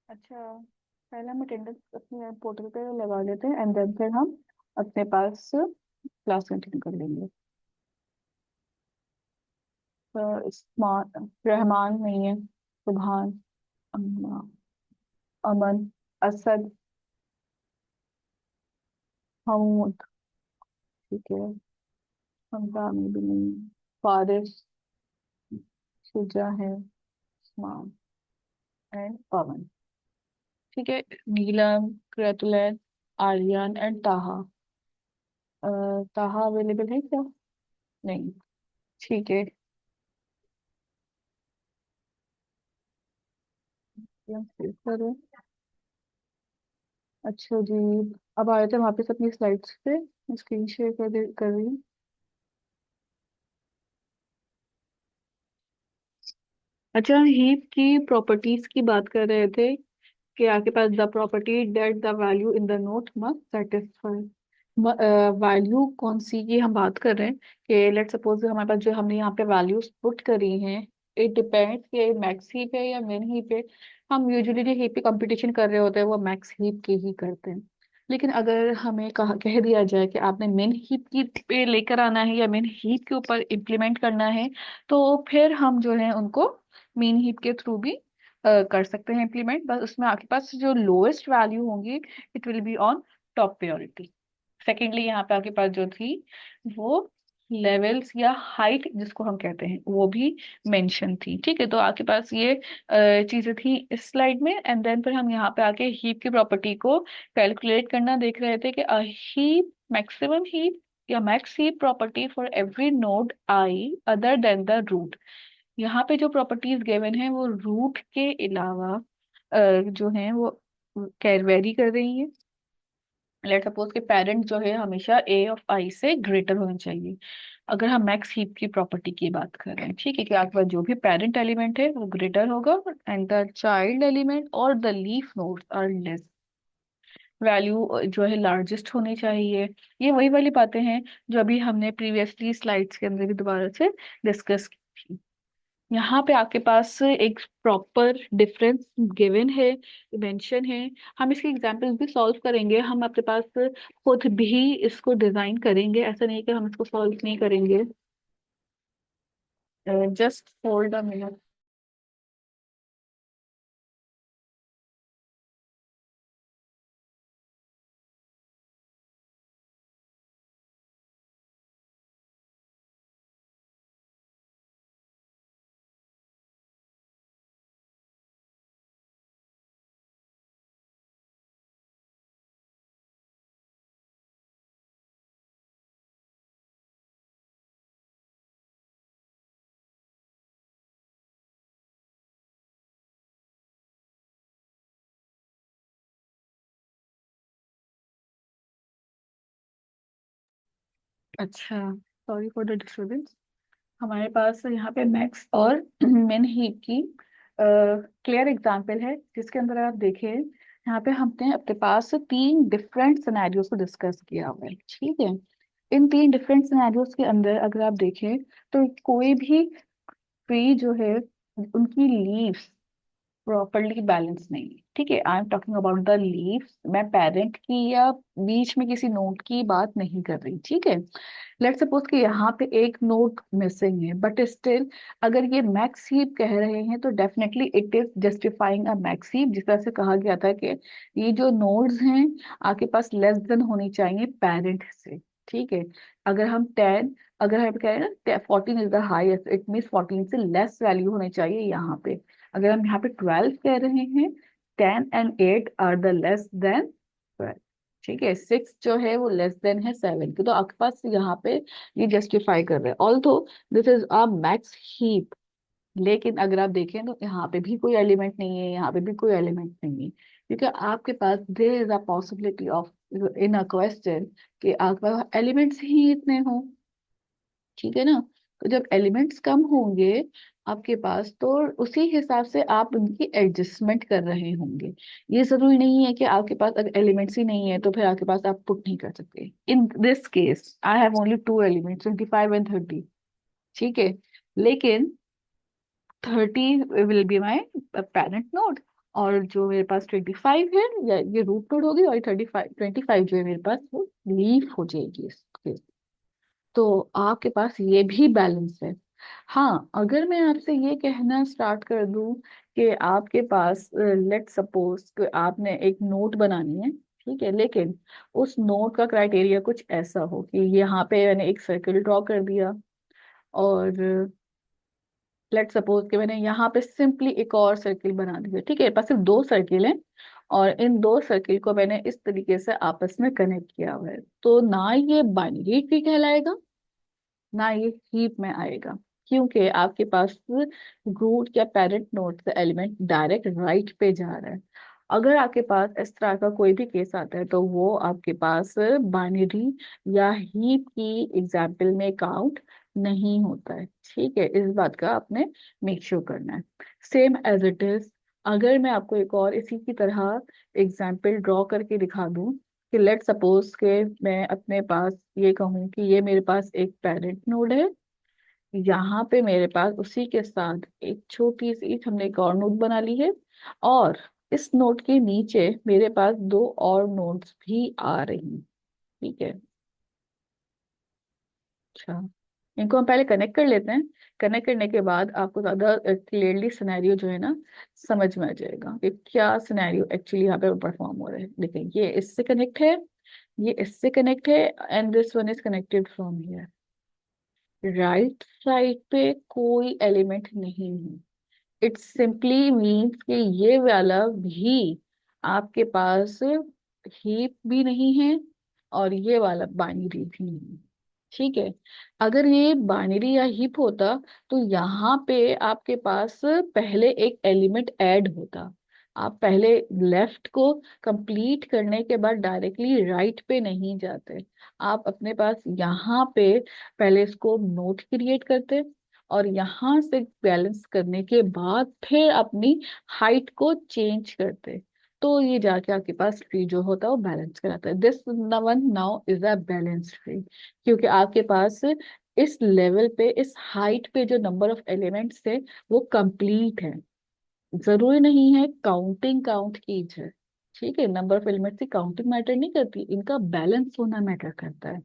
अच्छा, पहले हम अटेंडेंस अपने पोर्टल पे लगा लेते हैं एंड देन फिर हम अपने पास क्लास कंटिन्यू कर लेंगे। तो रहमान नहीं है, सुभान, अम्मा, अमन, असद, हमूद, ठीक है, हमजा में भी नहीं, फारिस, शुजा है, उस्मान एंड पवन, ठीक है, नीलम, कृतुलैन, आर्यन एंड ताहा। ताहा अवेलेबल है क्या? नहीं, ठीक है। ये सेव करो। अच्छा जी, अब आए थे वापस अपनी स्लाइड्स पे, स्क्रीन शेयर कर रही हूँ। अच्छा, हीप की प्रॉपर्टीज की बात कर रहे थे कि आपके पास the property that the value in the node must satisfy. Value कौन सी की हम बात कर रहे हैं कि लेट सपोज हमारे पास जो हमने यहाँ पे वैल्यूज पुट करी हैं, इट डिपेंड्स कि मैक्स हीप है या मिन हीप है। हम यूजुअली जो हीप की कंपटीशन कर रहे होते हैं वो मैक्स हीप की ही करते हैं। लेकिन अगर हमें कह दिया जाए कि आपने मिन हीप की पे लेकर आना है या मिन हीप के ऊपर इम्प्लीमेंट करना है, तो फिर हम जो है उनको मीन हीप के थ्रू भी कर सकते हैं इम्प्लीमेंट। बस उसमें आपके पास जो लोएस्ट वैल्यू होंगी it will be on top priority. Secondly यहाँ पे आपके पास जो थी वो लेवल्स या हाइट जिसको हम कहते हैं वो भी मेंशन थी, ठीक है। तो आपके पास ये चीजें थी इस स्लाइड में एंड देन फिर हम यहाँ पे आके हीप की प्रॉपर्टी को कैलकुलेट करना देख रहे थे कि अ हीप मैक्सिमम हीप या max heap property for every node i other than the root. यहाँ पे जो प्रॉपर्टीज गिवन है वो रूट के अलावा जो है वो वेरी कर रही है। लेट सपोज के पेरेंट जो है हमेशा ए ऑफ आई से ग्रेटर होना चाहिए, अगर हम मैक्स हीप की प्रॉपर्टी की बात कर रहे हैं, ठीक है, कि आपके पास जो भी पेरेंट एलिमेंट है वो ग्रेटर होगा एंड द चाइल्ड एलिमेंट और the leaf nodes are less, value जो है लार्जेस्ट होनी चाहिए। ये वही वाली बातें हैं जो अभी हमने प्रीवियसली स्लाइड्स के अंदर भी दोबारा से डिस्कस की थी। यहाँ पे आपके पास एक प्रॉपर डिफरेंस गिवन है, मेंशन है। हम इसके एग्जांपल्स भी सॉल्व करेंगे, हम अपने पास खुद भी इसको डिजाइन करेंगे, ऐसा नहीं कि हम इसको सॉल्व नहीं करेंगे। Just hold a minute. अच्छा, सॉरी फॉर द डिस्टर्बेंस। हमारे पास यहाँ पे मैक्स और मिन हीट की क्लियर एग्जांपल है जिसके अंदर आप देखें, यहाँ पे हमने अपने पास तीन डिफरेंट सिनेरियोज को डिस्कस किया हुआ है, ठीक है। इन तीन डिफरेंट सिनेरियोज के अंदर अगर आप देखें तो कोई भी ट्री जो है उनकी लीव्स प्रॉपरली बैलेंस नहीं है, ठीक है। I am talking about the leaves, मैं पेरेंट की या बीच में किसी नोट की बात नहीं कर रही, ठीक है। लेट्स सपोज कि यहाँ पे एक नोट मिसिंग है बट स्टिल अगर ये मैक्स हीप कह रहे हैं तो definitely it is justifying a max heap, जिस तरह से कहा गया था कि ये जो नोड्स हैं आपके पास लेस देन होनी चाहिए पेरेंट से, ठीक है। अगर हम 10, अगर हम कह रहे हैं ना 14 is the highest, it means 14 से लेस वैल्यू होनी चाहिए यहाँ पे। अगर हम यहाँ पे 12 कह रहे हैं, 10 and 8 are the less than 12, ठीक है। 6 जो है वो लेस देन है 7 की, तो आपके पास यहाँ पे ये जस्टिफाई कर रहे हैं although this is a max heap. लेकिन अगर आप देखें तो यहाँ पे भी कोई एलिमेंट नहीं है, यहाँ पे भी कोई एलिमेंट नहीं है, क्योंकि आपके पास there is a possibility of in a question कि आपके पास एलिमेंट्स ही इतने हों, ठीक है ना। तो जब एलिमेंट्स कम होंगे आपके पास तो उसी हिसाब से आप उनकी एडजस्टमेंट कर रहे होंगे। ये जरूरी नहीं है कि आपके पास अगर एलिमेंट्स ही नहीं है तो फिर आपके पास आप पुट नहीं कर सकते। In this case I have only two elements 25 and 30, ठीक है। लेकिन 30 will be my parent node, और जो मेरे पास 25 है, या ये रूट नोड होगी, और 25 जो है मेरे पास वो लीफ हो जाएगी इसके। तो आपके पास ये भी बैलेंस है। हाँ, अगर मैं आपसे ये कहना स्टार्ट कर दूं कि आपके पास लेट सपोज कि आपने एक नोट बनानी है, ठीक है, लेकिन उस नोट का क्राइटेरिया कुछ ऐसा हो कि यहाँ पे मैंने एक सर्कल ड्रॉ कर दिया, और लेट सपोज कि मैंने यहाँ पे सिंपली एक और सर्किल बना दिया, ठीक है, पास सिर्फ दो सर्किल हैं, और इन दो सर्किल को मैंने इस तरीके से आपस में कनेक्ट किया हुआ है, तो ना ये बाइनरी ट्री कहलाएगा, ना ये हीप में आएगा, क्योंकि आपके पास रूट या पेरेंट नोड से एलिमेंट डायरेक्ट राइट पे जा रहा है। अगर आपके पास इस तरह का कोई भी केस आता है तो वो आपके पास बाइनरी या हीप की एग्जाम्पल में काउंट नहीं होता है, ठीक है, इस बात का आपने मेक श्योर करना है। सेम एज इट इज, अगर मैं आपको एक और इसी की तरह एग्जाम्पल ड्रॉ करके दिखा दूं कि लेट सपोज के मैं अपने पास ये कहूँ कि ये मेरे पास एक पेरेंट नोड है, यहाँ पे मेरे पास उसी के साथ एक छोटी सी हमने एक और नोड बना ली है, और इस नोड के नीचे मेरे पास दो और नोड्स भी आ रही हैं, ठीक है। अच्छा, इनको हम पहले कनेक्ट कर लेते हैं। कनेक्ट करने के बाद आपको ज्यादा क्लियरली सिनेरियो जो है ना समझ में आ जाएगा कि क्या सिनेरियो एक्चुअली यहाँ पे परफॉर्म हो रहा है। देखिए, ये इससे कनेक्ट है, ये इससे कनेक्ट है, and this one is connected from here. Right side पे कोई एलिमेंट नहीं है। इट सिंपली मीन्स कि ये वाला भी आपके पास हीप भी नहीं है, और ये वाला बाइनरी भी नहीं है, ठीक है। अगर ये बाइनरी या हीप होता तो यहाँ पे आपके पास पहले एक एलिमेंट ऐड होता। आप पहले लेफ्ट को कंप्लीट करने के बाद डायरेक्टली राइट पे नहीं जाते। आप अपने पास यहाँ पे पहले इसको नोट क्रिएट करते, और यहाँ से बैलेंस करने के बाद फिर अपनी हाइट को चेंज करते, तो ये जाके आपके पास ट्री जो होता है वो बैलेंस कराता है। This one now is a balance tree, क्योंकि आपके पास इस लेवल पे, इस हाइट पे जो नंबर ऑफ एलिमेंट्स थे वो कंप्लीट है। जरूरी नहीं है काउंटिंग काउंट कीजिए, ठीक है, नंबर ऑफ एलिमेंट्स की काउंटिंग मैटर नहीं करती, इनका बैलेंस होना मैटर करता है,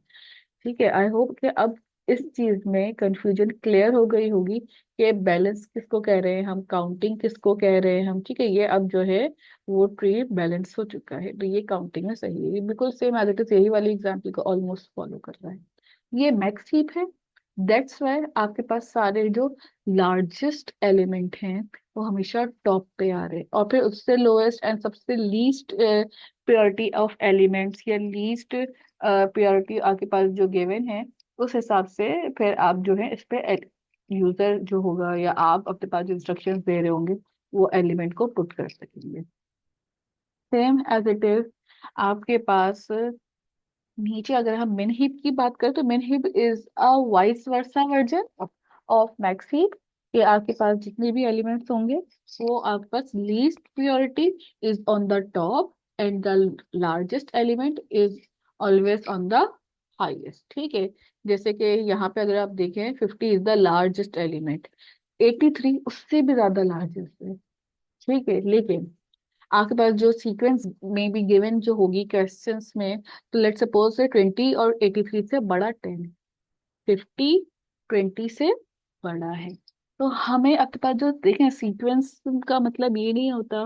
ठीक है। आई होप कि अब इस चीज में कंफ्यूजन क्लियर हो गई होगी कि बैलेंस किसको कह रहे हैं हम, काउंटिंग किसको कह रहे हैं हम, ठीक है। ये अब जो है वो ट्री बैलेंस हो चुका है, तो ये काउंटिंग में सही है, ये बिल्कुल सेम एज इट इज यही वाली एग्जाम्पल को ऑलमोस्ट फॉलो कर रहा है। ये मैक्स हीप है, दैट्स वाई आपके पास सारे जो लार्जेस्ट एलिमेंट हैं वो हमेशा टॉप पे आ रहे हैं, और फिर उससे लोएस्ट एंड सबसे लीस्ट प्योरिटी ऑफ एलिमेंट्स या लीस्ट प्योरिटी आपके पास जो गिवन है, उस हिसाब से फिर आप जो है इस पे यूजर जो होगा या आप अपने पास जो इंस्ट्रक्शंस दे रहे होंगे वो एलिमेंट को पुट कर सकेंगे। सेम एज इट इज आपके पास नीचे अगर हम मिन हीप की बात करें तो min heap is a vice versa version of max heap, कि आपके पास जितने भी एलिमेंट्स होंगे वो आपके पास least priority is on the top, and the largest element is always on the highest, ठीक है। जैसे कि यहाँ पे अगर आप देखें 50 इज द लार्जेस्ट एलिमेंट, 83 उससे भी ज्यादा लार्जेस्ट है, ठीक है। लेकिन आपके पास जो सीक्वेंस में भी गिवन जो होगी क्वेश्चंस में, तो लेट सपोज 20 और 83 से बड़ा 10, 50 20 से बड़ा है। तो हमें अपने पास जो देखें सीक्वेंस का मतलब ये नहीं होता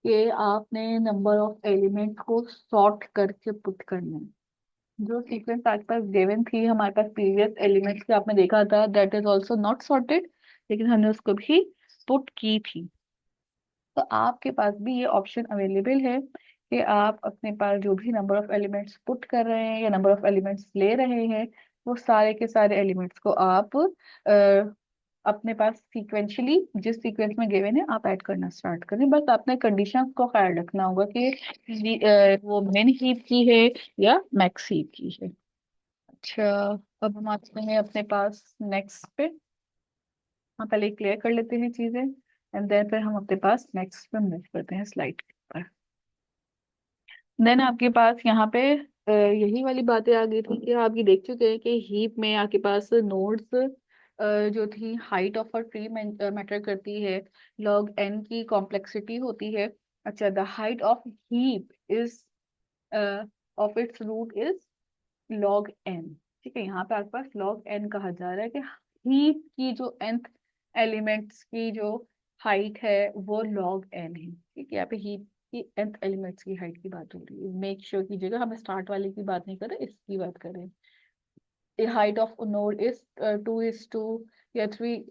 कि आपने नंबर ऑफ एलिमेंट को सॉर्ट करके पुट करना है। जो सीक्वेंस आपके पास गिवन थी हमारे पास प्रीवियस एलिमेंट्स की, आपने देखा था that is also not sorted, लेकिन हमने उसको भी पुट की थी। तो आपके पास भी ये ऑप्शन अवेलेबल है कि आप अपने पास जो भी नंबर ऑफ एलिमेंट्स पुट कर रहे हैं या नंबर ऑफ एलिमेंट्स ले रहे हैं, वो सारे के सारे एलिमेंट्स को आप अपने पास सीक्वेंशियली जिस सीक्वेंस में गिवन है आप ऐड करना स्टार्ट करें। बस आपने कंडीशंस को ख्याल रखना होगा कि वो मिन हीप की है या मैक्स हीप की है। अच्छा, अब हम आते हैं अपने पास नेक्स्ट पे। हम पहले क्लियर कर लेते हैं चीजें, एंड देन फिर हम अपने पास नेक्स्ट पे मूव करते हैं स्लाइड पर। देन आपके पास यहाँ पे यही वाली बातें आ गई थी कि आप ये देख चुके हैं कि हीप में आपके पास नोड्स जो थी height of a tree matter करती है, लॉग एन की कॉम्प्लेक्सिटी होती है। अच्छा, the height of heap is of its root is log n. ठीक है, यहाँ पे आपके पास लॉग एन कहा जा रहा है कि हीप की जो nth एलिमेंट्स की जो हाइट है वो लॉग एन है। ठीक है, यहाँ पे हीप की nth एलिमेंट्स की हाइट की बात हो रही है। मेक श्योर कीजिएगा हम स्टार्ट वाले की बात नहीं कर रहे, इसकी बात करें। हाइट ऑफ नोड इज 2:2 या 3,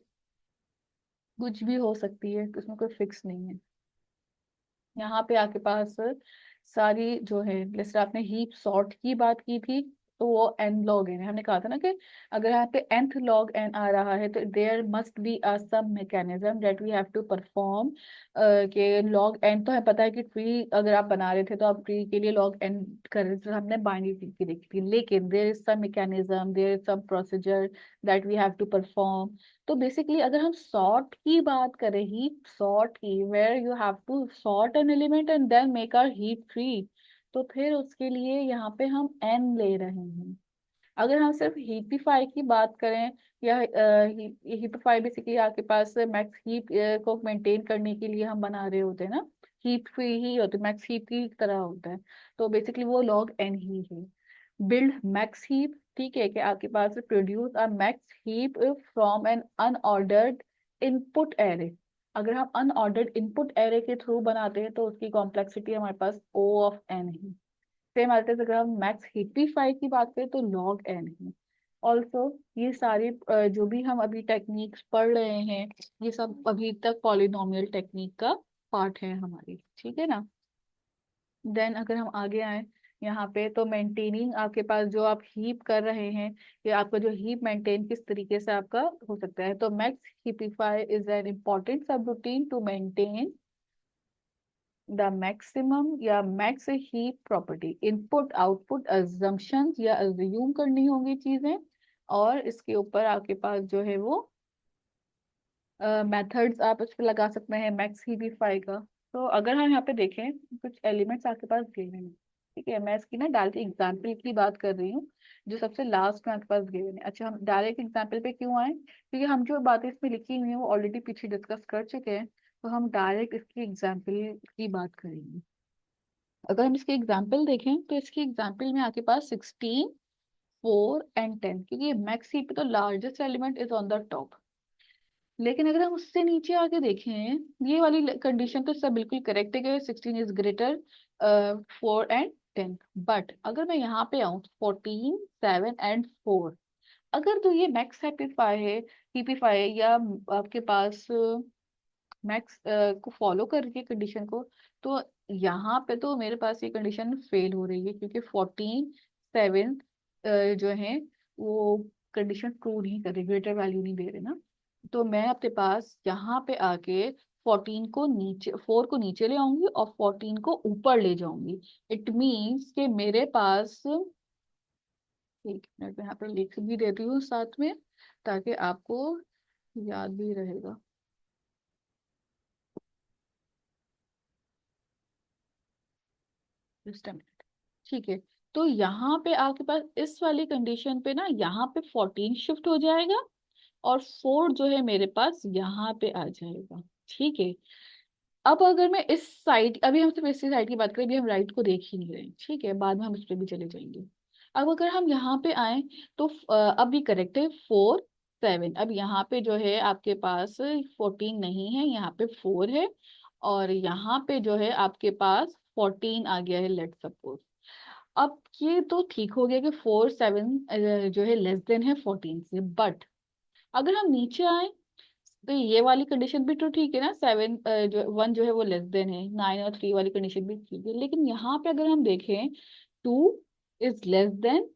कुछ भी हो सकती है, उसमें कोई फिक्स नहीं है। यहाँ पे आपके पास सारी जो है, जैसे आपने हीप सॉर्ट की बात की थी, तो वो एन लॉग एन है। हमने कहा था ना कि अगर यहाँ पे nth लॉग एन आ रहा है तो there must be a some mechanism that we have to perform. कि लॉग एन तो है पता है कि ट्री अगर आप बना रहे थे तो आप ट्री के लिए लॉग एन कर रहे थे, हमने बाइनरी ट्री की देखी थी, लेकिन there is some mechanism, there is some procedure that we have to perform. तो बेसिकली अगर हम सॉर्ट की बात करें, हीप सॉर्ट की, where you have to sort n element and then make our heap tree, तो फिर उसके लिए यहाँ पे हम एन ले रहे हैं। अगर हम सिर्फ हीपिफाई की बात करें, या हीपिफाई बेसिकली आपके पास मैक्स हीप को मेंटेन करने के लिए हम बना रहे होते हैं ना, हीप फ्री ही होते, मैक्स हीप की तरह होता है, तो बेसिकली वो लॉग एन ही है। बिल्ड मैक्स हीप, ठीक है, कि आपके पास produce a max heap from an unordered input array. अगर हम अनऑर्डर्ड इनपुट एरे के थ्रू बनाते हैं तो उसकी कॉम्प्लेक्सिटी हमारे पास O ऑफ एन है। सेम एज अगर हम मैक्स हिपिफाई की बात करें तो लॉग एन है। ऑल्सो ये सारी जो भी हम अभी टेक्निक्स पढ़ रहे हैं, ये सब अभी तक पॉलिनोमियल टेक्निक का पार्ट है हमारी, ठीक है ना। देन अगर हम आगे आए यहाँ पे, तो मेंटेनिंग आपके पास जो आप हीप कर रहे हैं, ये आपका जो हीप मेंटेन किस तरीके से आपका हो सकता है, तो max heapify is an important subroutine to maintain the maximum या max heap property. Input output assumptions या अज्यूम करनी होंगी चीजें, और इसके ऊपर आपके पास जो है वो मेथड्स आप इस पे लगा सकते हैं मैक्स हीपिफाई का। तो अगर हम यहाँ पे देखें, कुछ एलिमेंट्स आपके पास गिवन हैं, ठीक है, मैं इसकी ना डायरेक्ट एग्जाम्पल की बात कर रही हूँ जो सबसे लास्ट में आपके पास गिवन है। अच्छा, हम डायरेक्ट एग्जाम्पल पे क्यों आए, क्योंकि हम जो बातें इसमें लिखी हुई हैं वो ऑलरेडी पीछे डिस्कस कर चुके हैं, तो हम डायरेक्ट इसकी एग्जाम्पल की बात करेंगे। अगर हम इसके एग्जाम्पल देखें तो इसकी एग्जाम्पल में आपके पास 16, 4 एंड 10, क्योंकि मैक्स हीप पे तो largest element is on the top. लेकिन अगर हम उससे नीचे आके देखें, ये वाली कंडीशन तो सब बिल्कुल करेक्ट है कि 16 इज ग्रेटर 4 एंड 10। बट अगर मैं यहाँ पे आऊँ 14, 7 एंड 4, अगर तो ये मैक्स हिपिफाई है या आपके पास मैक्स को फॉलो कर रही है कंडीशन को, तो यहाँ पे तो मेरे पास ये कंडीशन फेल हो रही है, क्योंकि 14, 7 जो है वो कंडीशन ट्रू नहीं कर रही, ग्रेटर वैल्यू नहीं दे रहे ना। तो मैं अपने पास यहाँ पे आके 4 को नीचे ले आऊंगी और 14 को ऊपर ले जाऊंगी। इट मीन्स कि मेरे पास, एक मिनट में यहाँ पे लिख भी देती हूँ साथ में ताकि आपको याद भी रहेगा। Just a minute। ठीक है, तो यहाँ पे आपके पास इस वाली कंडीशन पे ना, यहाँ पे 14 शिफ्ट हो जाएगा और 4 जो है मेरे पास यहाँ पे आ जाएगा। ठीक है, अब अगर मैं इस साइड, अभी हम सिर्फ इसी साइड की बात करें, अभी हम राइट को देख ही नहीं रहे, ठीक है, बाद में हम इस पे भी चले जाएंगे। अब अगर हम यहाँ पे आए तो अब ये करेक्ट है 4, 7। अब यहाँ पे जो है आपके पास 14 नहीं है, यहाँ पे 4 है, और यहाँ पे जो है आपके पास 14 आ गया है, लेट सपोज। अब ये तो ठीक हो गया कि 4, 7 जो है लेस देन है 14 से, बट अगर हम नीचे आए तो ये वाली कंडीशन भी तो ठीक है ना, 7 जो 1 जो है वो लेस देन है, 9 और 3 वाली कंडीशन भी ठीक है, लेकिन यहाँ पे अगर हम देखें 2 इज लेस देन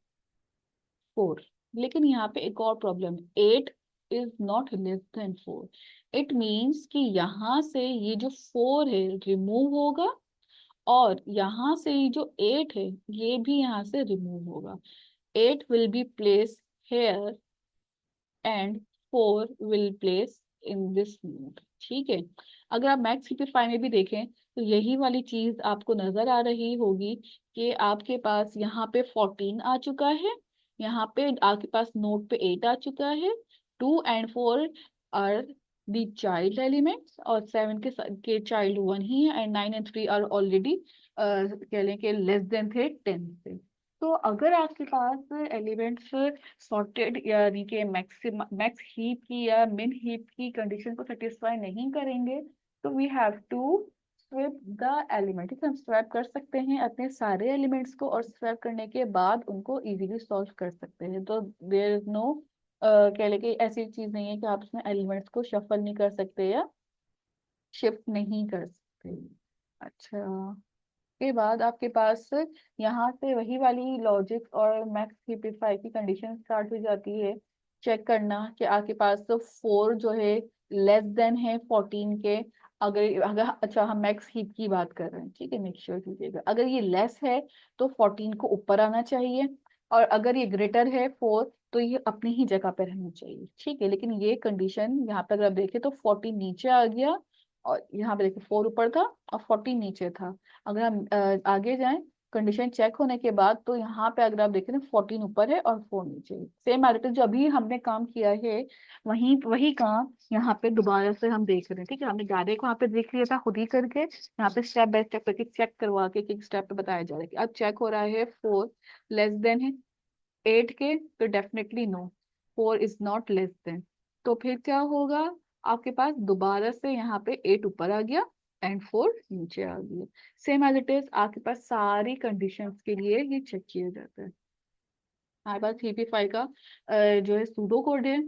4। लेकिन यहाँ पे एक और problem, 8 is not less then 4। It means कि यहाँ से ये जो 4 है रिमूव होगा, और यहाँ से ये जो 8 है ये भी यहाँ से रिमूव होगा। 8 will be place here and 4 will place in this node. ठीक है, अगर आप मैक्स सिंप्लीफाई में भी देखें तो यही वाली चीज आपको नजर आ रही होगी कि आपके पास यहाँ पे 14 आ चुका है, यहाँ पे आपके पास नोड पे 8 आ चुका है, 2 and 4 are the child elements, और 7 के चाइल्ड 1 ही है, एंड 9 and 3 आर ऑलरेडी कह लें कि लेस देन थे 10 से। तो अगर आपके पास एलिमेंट्स सॉर्टेड यानी कि मैक्स हीप की या मिन हीप की कंडीशन को सेटिस्फाई नहीं करेंगे, तो we have to swap the element. हम स्वैप कर सकते हैं अपने सारे एलिमेंट्स को, और स्वैप करने के बाद उनको इजीली सॉल्व कर सकते हैं। तो देयर इज नो कह लें कि ऐसी चीज नहीं है कि आप उसमें एलिमेंट्स को शफल नहीं कर सकते या शिफ्ट नहीं कर सकते। अच्छा, के बाद आपके पास यहाँ से वही वाली लॉजिक और मैक्स हिपिफाई की कंडीशन स्टार्ट हो जाती है। चेक करना कि आपके पास तो 4 जो है लेस देन है 14 के। अगर अगर अच्छा, हम मैक्स हीप की बात कर रहे हैं, ठीक है, मेक श्योर कीजिएगा। अगर ये लेस है तो 14 को ऊपर आना चाहिए, और अगर ये ग्रेटर है 4 तो ये अपनी ही जगह पे रहना चाहिए, ठीक है। लेकिन ये कंडीशन यहाँ पे अगर आप देखें तो 14 नीचे आ गया, और यहाँ पे देखिए 4 ऊपर था और 14 नीचे था। अगर हम आगे जाएं कंडीशन चेक होने के बाद, तो यहाँ पे अगर आप देखें ना 14 ऊपर है और 4 नीचे है। सेम एडिटिव जो अभी हमने काम किया है, वही वही काम यहाँ पे दोबारा से हम देख रहे हैं, ठीक है। हमने डायरेक्ट वहाँ पे देख लिया था खुद ही करके, यहाँ पे स्टेप बाय स्टेप करके चेक करवा के एक स्टेप पे बताया जा रहा है कि अब चेक हो रहा है 4 लेस देन है 8 के, तो definitely no, 4 is not less than. तो फिर क्या होगा, आपके पास दोबारा से यहाँ पे 8 ऊपर आ गया एंड 4 नीचे आ गया। सेम एज इट इज आपके पास सारी कंडीशंस के लिए ये चेक किया जाता है। हमारे पास TP5 का जो है सूडो कोड है।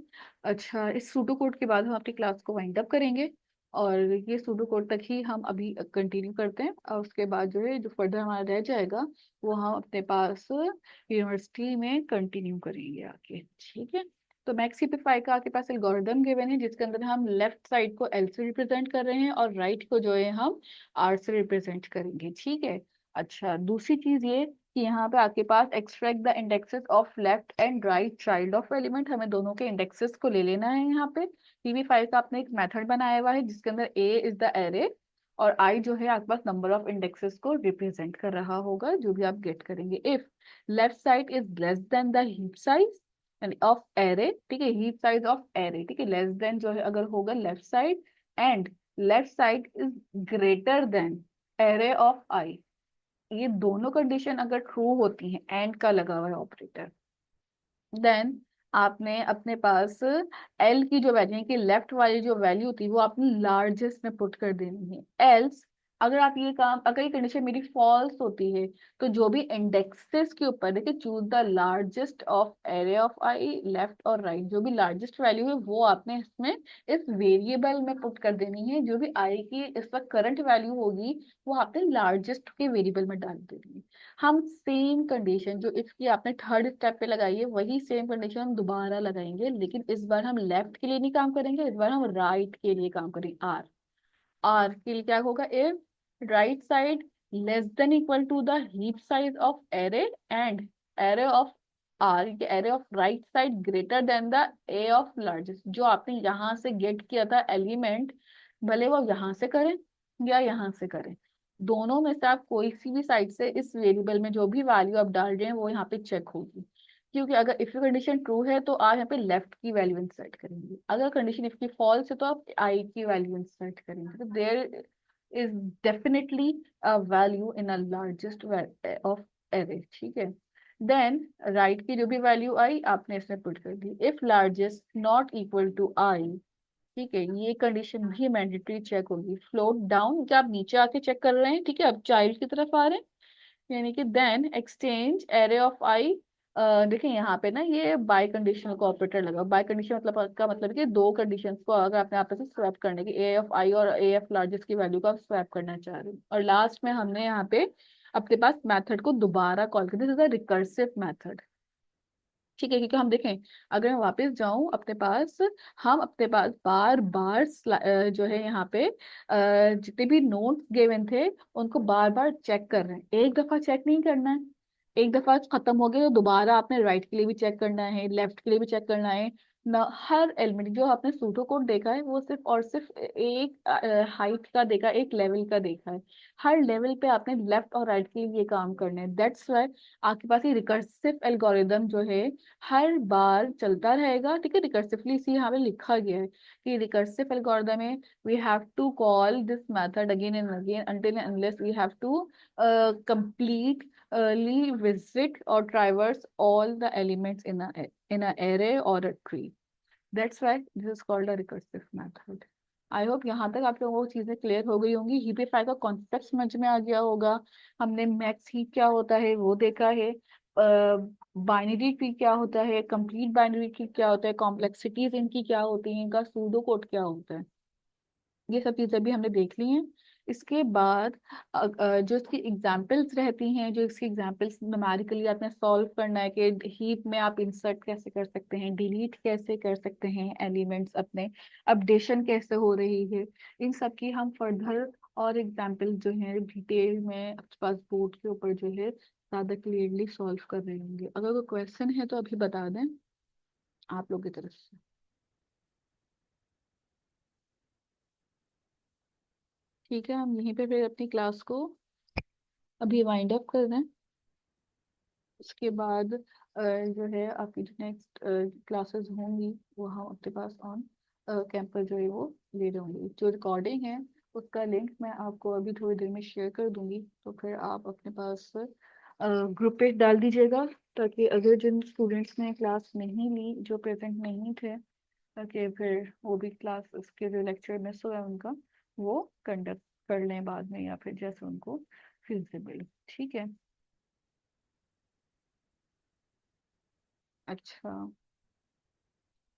अच्छा, इस सूडो कोड के बाद हम अपनी क्लास को वाइंड अप करेंगे, और ये सूडो कोड तक ही हम अभी कंटिन्यू करते हैं, और उसके बाद जो है जो फर्दर हमारा रह जाएगा वो हम अपने पास यूनिवर्सिटी में कंटिन्यू करेंगे आगे, ठीक है। तो मैक्स TP5 का आपके पास एल्गोरिदम गिवन है, जिसके अंदर हम लेफ्ट साइड को L से रिप्रेजेंट कर रहे हैं और राइट को जो है हम R से रिप्रेजेंट करेंगे, ठीक है। अच्छा, दूसरी चीज ये कि यहाँ पे आपके पास extract the indexes of left and right child of element, हमें दोनों के इंडेक्सेस को ले लेना है। यहाँ पे TP5 का आपने एक मेथड बनाया हुआ है जिसके अंदर A इज द एरे, और I जो है आपके पास नंबर ऑफ इंडेक्सेस को रिप्रेजेंट कर रहा होगा, जो भी आप गेट करेंगे। If left side is less than the heap size of array, ठीक है, हीप साइज ऑफ एरे, ठीक है, लेस देन जो है अगर होगा left side, and left side is greater than array of I, ये दोनों कंडीशन अगर ट्रू होती हैं, एंड का लगा हुआ है ऑपरेटर, देन आपने अपने पास एल की जो वैल्यू है कि लेफ्ट वाली जो वैल्यू थी वो आपने लार्जेस्ट में पुट कर देनी है। एल्स अगर आप ये काम, अगर ये कंडीशन मेरी फॉल्स होती है, तो जो भी इंडेक्सेस के ऊपर देखिए, choose the largest of array of I, left और राइट, जो भी लार्जेस्ट वैल्यू है वो आपने इसमें इस वेरिएबल में पुट कर देनी है। जो भी आई की इस वक्त करंट वैल्यू होगी वो आपने लार्जेस्ट के वेरिएबल में डाल देनी है। हम सेम कंडीशन जो इसकी आपने थर्ड स्टेप पे लगाई है, वही सेम कंडीशन हम दोबारा लगाएंगे, लेकिन इस बार हम लेफ्ट के लिए नहीं काम करेंगे, इस बार हम राइट के लिए काम करेंगे। आर आर के लिए क्या होगा, if right side less than equal to the heap size of array, and array of r, array of right side greater than the a of largest, जो आपने यहाँ से गेट किया था एलिमेंट, भले वो यहाँ से करें या यहाँ से करें, दोनों में से आप कोई सी भी साइड से इस वेरिएबल में जो भी वैल्यू आप डाल रहे हैं वो यहाँ पे चेक होगी। क्योंकि अगर इफ कंडीशन ट्रू है तो आप यहाँ पे लेफ्ट की वैल्यू इंसर्ट करेंगे, अगर कंडीशन इफ की फॉल्स है तो आप आई की वैल्यू इंसर्ट करेंगे। तो there is definitely a value in a largest of array, ठीक है। देन राइट की जो भी वैल्यू आई आपने इसमें पुट कर दी। If largest not equal to I, ठीक है, ये कंडीशन भी मैंडेटरी चेक होगी। फ्लोट डाउन, क्या आप नीचे आके चेक कर रहे हैं, ठीक है, अब चाइल्ड की तरफ आ रहे हैं, यानी कि देन एक्सचेंज एरे ऑफ आई। देखिए यहाँ पे ना ये बाय कंडीशनल को ऑपरेटर लगा, बाय कंडीशन मतलब का मतलब है कि दो कंडीशंस को अगर आपने आपस में स्वैप करने की, ए ऑफ आई और ए ऑफ लार्जेस्ट की वैल्यू को आप स्वैप करना चाह रहे हैं, और लास्ट में हमने यहाँ पे अपने पास मेथड को दोबारा कॉल कर दिया, this is a recursive method, ठीक है। क्योंकि हम देखें, अगर मैं वापस जाऊं अपने पास, हम अपने पास बार बार जो है यहाँ पे जितने भी नोट्स गिवन थे उनको बार बार चेक कर रहे हैं, एक दफा चेक नहीं करना है। एक दफा खत्म हो गया तो दोबारा आपने राइट के लिए भी चेक करना है, लेफ्ट के लिए भी चेक करना है, ना हर एलिमेंट जो आपने सूडो कोड देखा है वो सिर्फ और सिर्फ एक हाइट का देखा, एक लेवल का देखा है। हर लेवल पे आपने लेफ्ट और राइट के लिए ये काम करने हैं। दैट्स वाई आपके पास ये रिकर्सिव एल्गोरिदम जो है हर बार चलता रहेगा। ठीक है, रिकर्सिवली इसी यहाँ पे लिखा गया है कि रिकर्सिव एल्गोरिदम में we have to call this method again and again until and unless we have to completely visit or traverse all the elements in a array or a tree. That's why this is called a recursive method. I hope यहाँ तक आप लोगों को चीजें clear हो गई होंगी। हीपिफाई का कॉन्सेप्ट समझ में आ गया होगा। हमने मैक्स हीप क्या होता है वो देखा है, बाइनरी ट्री क्या होता है, कंप्लीट बाइनरी ट्री क्या होता है, कॉम्प्लेक्सिटीज इनकी क्या होती हैं, इनका सूडो कोड क्या होता है, ये सब चीजें भी हमने देख ली हैं। इसके बाद जो इसकी एग्जाम्पल्स रहती हैं, जो इसकी एग्जाम्पल्स न्यूमेरिकली आपने सॉल्व करना है कि हीप में आप इंसर्ट कैसे कर सकते हैं, डिलीट कैसे कर सकते हैं एलिमेंट्स अपने, अपडेशन कैसे हो रही है, इन सब की हम फर्दर और एग्जाम्पल जो है डिटेल में आपके पास बोर्ड के ऊपर जो है ज्यादा क्लियरली सॉल्व कर रहे होंगे। अगर कोई क्वेश्चन है तो अभी बता दें आप लोग की तरफ से। ठीक है, हम यहीं पे फिर अपनी क्लास को अभी वाइंड अप कर दें। उसके बाद जो है आपकी जो नेक्स्ट क्लासेस होंगी वो हम अपने पास ऑन कैंपस जो है वो ले रहे होंगे। जो रिकॉर्डिंग है उसका लिंक मैं आपको अभी थोड़ी देर में शेयर कर दूंगी, तो फिर आप अपने पास ग्रुप पे डाल दीजिएगा, ताकि अगर जिन स्टूडेंट्स ने क्लास नहीं ली, जो प्रेजेंट नहीं थे, ताकि फिर वो भी क्लास उसके जो लेक्चर मिस हुआ है उनका वो कंडक्ट कर लें बाद में, या फिर जैसे उनको फिजिबल। ठीक है। अच्छा।